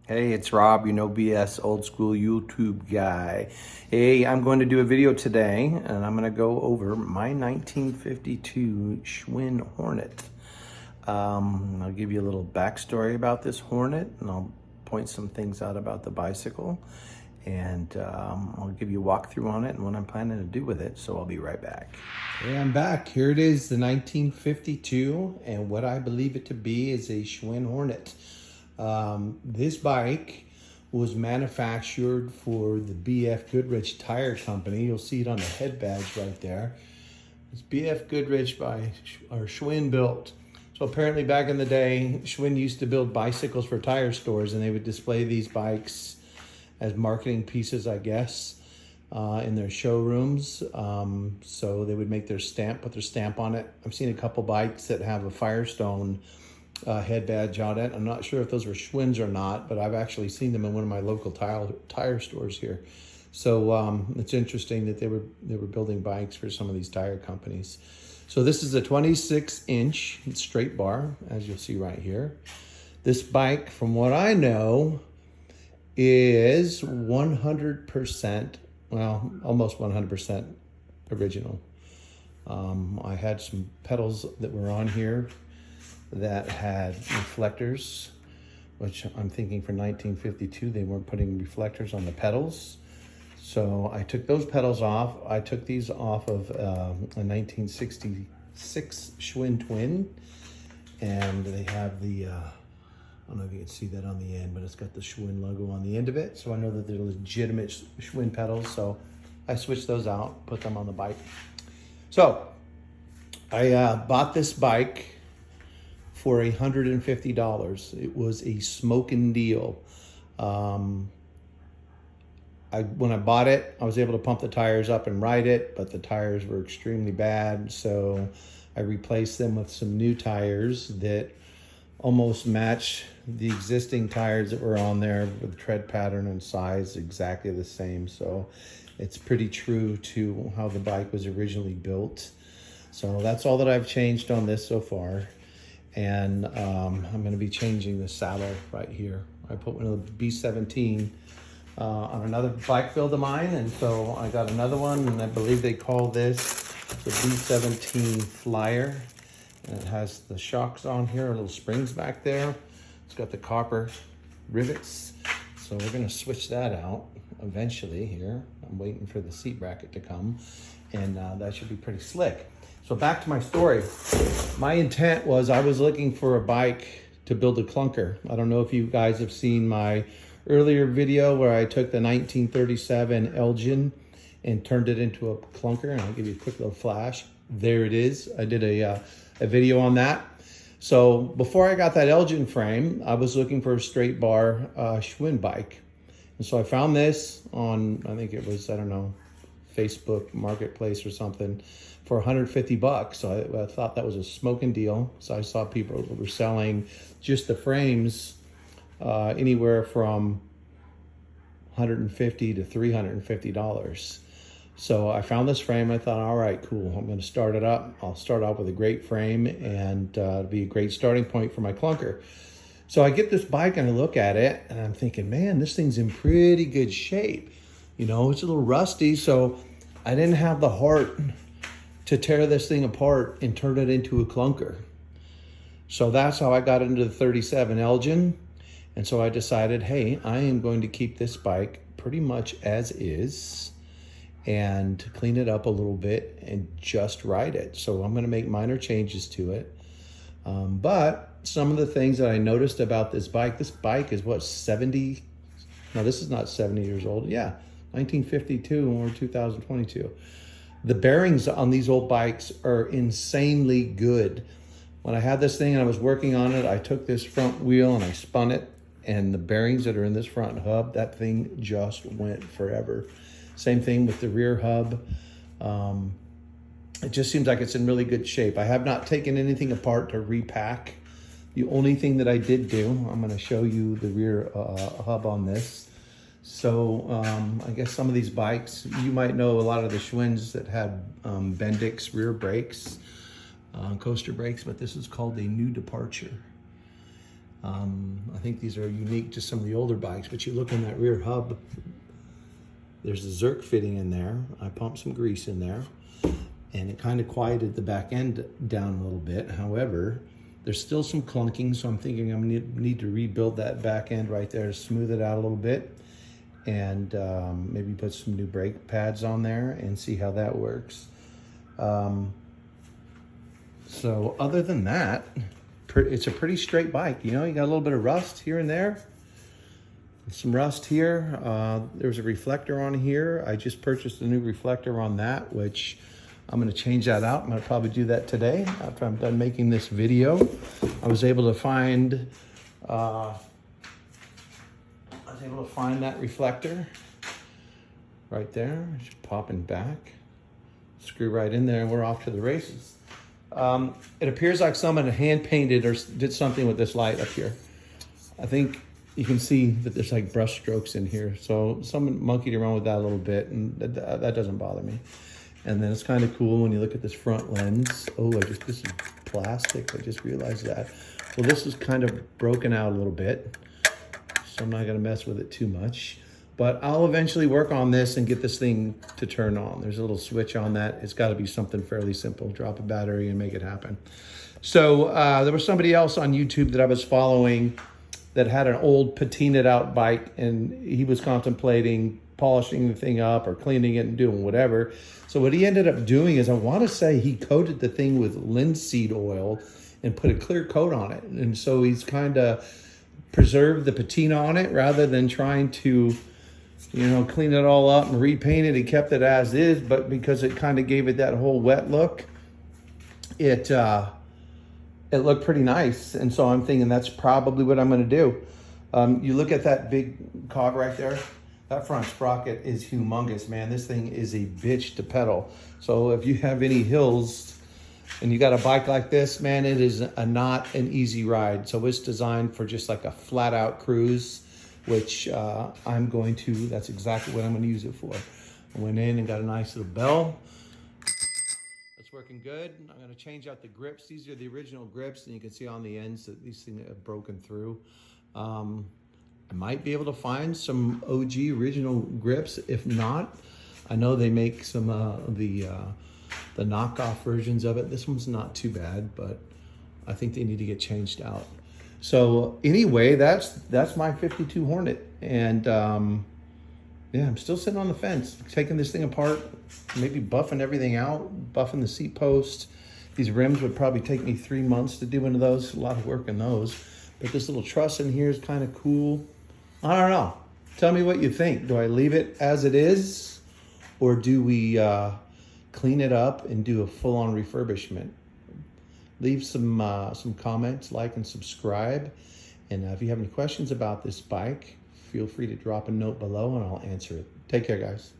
Hey, it's Rob, BS old school YouTube guy. Hey, I'm going to do a video today and I'm going to go over my 1952 Schwinn Hornet. I'll give you a little backstory about this Hornet and I'll point some things out about the bicycle and I'll give you a walkthrough on it and what I'm planning to do with it, so I'll be right back. Hey, I'm back. Here it is, the 1952, and what I believe it to be is a Schwinn Hornet. This bike was manufactured for the BF Goodrich Tire Company. You'll see it on the head badge right there. It's BF Goodrich by Schwinn built. So apparently back in the day, Schwinn used to build bicycles for tire stores and they would display these bikes as marketing pieces, I guess, in their showrooms. So they would make their stamp, put their stamp on it. I've seen a couple bikes that have a Firestone head badge on it. I'm not sure if those were Schwinn's or not, but I've actually seen them in one of my local tire stores here. So it's interesting that they were building bikes for some of these tire companies. So this is a 26-inch straight bar, as you'll see right here. This bike, from what I know, is 100%, well, almost 100% original. I had some pedals that were on here that had reflectors, which I'm thinking for 1952, they weren't putting reflectors on the pedals. So I took those pedals off. I took these off of a 1966 Schwinn Twin, and they have the, I don't know if you can see that on the end, but it's got the Schwinn logo on the end of it. So I know that they're legitimate Schwinn pedals. So I switched those out, put them on the bike. So I bought this bike for $150. It was a smoking deal. When I bought it, I was able to pump the tires up and ride it, but the tires were extremely bad. So I replaced them with some new tires that almost match the existing tires that were on there, with tread pattern and size exactly the same. So it's pretty true to how the bike was originally built. So that's all that I've changed on this so far. And I'm going to be changing the saddle right here. I put one of the B17 on another bike build of mine, and so I got another one, and I believe they call this the B17 Flyer. And it has the shocks on here, little springs back there. It's got the copper rivets, so we're going to switch that out eventually here. I'm waiting for the seat bracket to come, and that should be pretty slick. So back to my story. My intent was I was looking for a bike to build a clunker. I don't know if you guys have seen my earlier video where I took the 1937 Elgin and turned it into a clunker, and I'll give you a quick little flash. There it is. I did a video on that. So before I got that Elgin frame, I was looking for a straight bar Schwinn bike. And so I found this on, I think it was, I don't know, Facebook Marketplace or something, for 150 bucks. So I thought that was a smoking deal. So I saw people that were selling just the frames anywhere from $150 to $350. So I found this frame. I thought, all right, cool. I'm going to start it up. I'll start off with a great frame, and it'll be a great starting point for my clunker. So I get this bike and I look at it and I'm thinking, man, this thing's in pretty good shape. You know, it's a little rusty. So I didn't have the heart to tear this thing apart and turn it into a clunker. So that's how I got into the 37 Elgin. And so I decided, hey, I am going to keep this bike pretty much as is and clean it up a little bit and just ride it. So I'm going to make minor changes to it. But some of the things that I noticed about this bike is what, 70? No, this is not 70 years old. Yeah, 1952 or 2022. The bearings on these old bikes are insanely good. When I had this thing and I was working on it, I took this front wheel and I spun it, and the bearings that are in this front hub, that thing just went forever. Same thing with the rear hub. It just seems like it's in really good shape. I have not taken anything apart to repack. The only thing that I did do, I'm going to show you the rear hub on this. So I guess some of these bikes, you might know a lot of the Schwinns that had Bendix rear brakes, coaster brakes, but this is called a new departure. I think these are unique to some of the older bikes, but you look in that rear hub, there's a Zerk fitting in there. I pumped some grease in there, and it kind of quieted the back end down a little bit. However, there's still some clunking, so I'm thinking I'm gonna need to rebuild that back end right there to smooth it out a little bit, and maybe put some new brake pads on there and see how that works. So other than that, it's a pretty straight bike. You know, you got a little bit of rust here and there. Some rust here. There's a reflector on here. I just purchased a new reflector on that, which I'm going to change that out. I'm going to probably do that today after I'm done making this video. I was able to find that reflector right there. Just popping back, screw right in there, and we're off to the races. It appears like someone hand painted or did something with this light up here. I think you can see that there's like brush strokes in here. So someone monkeyed around with that a little bit, and that doesn't bother me. And then it's kind of cool when you look at this front lens. Oh, this is plastic. I just realized that. Well, this is kind of broken out a little bit, so I'm not gonna mess with it too much. But I'll eventually work on this and get this thing to turn on. There's a little switch on that. It's gotta be something fairly simple. Drop a battery and make it happen. So there was somebody else on YouTube that I was following that had an old patinaed out bike, and he was contemplating polishing the thing up or cleaning it and doing whatever. So what he ended up doing is, I want to say he coated the thing with linseed oil and put a clear coat on it. And so he's kind of preserved the patina on it rather than trying to, you know, clean it all up and repaint it. He kept it as is, but because it kind of gave it that whole wet look, it looked pretty nice. And so I'm thinking that's probably what I'm going to do. You look at that big cog right there. That front sprocket is humongous, man. This thing is a bitch to pedal. So if you have any hills and you got a bike like this, man, it is not an easy ride. So it's designed for just like a flat out cruise, which that's exactly what I'm going to use it for. I went in and got a nice little bell. That's working good. I'm going to change out the grips. These are the original grips, and you can see on the ends that these things have broken through. I might be able to find some OG original grips. If not, I know they make some the knockoff versions of it. This one's not too bad, but I think they need to get changed out. So anyway, that's my 52 Hornet, and yeah, I'm still sitting on the fence, taking this thing apart, maybe buffing everything out, buffing the seat post. These rims would probably take me 3 months to do one of those. A lot of work in those. But this little truss in here is kind of cool. I don't know. Tell me what you think. Do I leave it as it is, or do we clean it up and do a full-on refurbishment? Leave some comments, like and subscribe. And if you have any questions about this bike, feel free to drop a note below and I'll answer it. Take care, guys.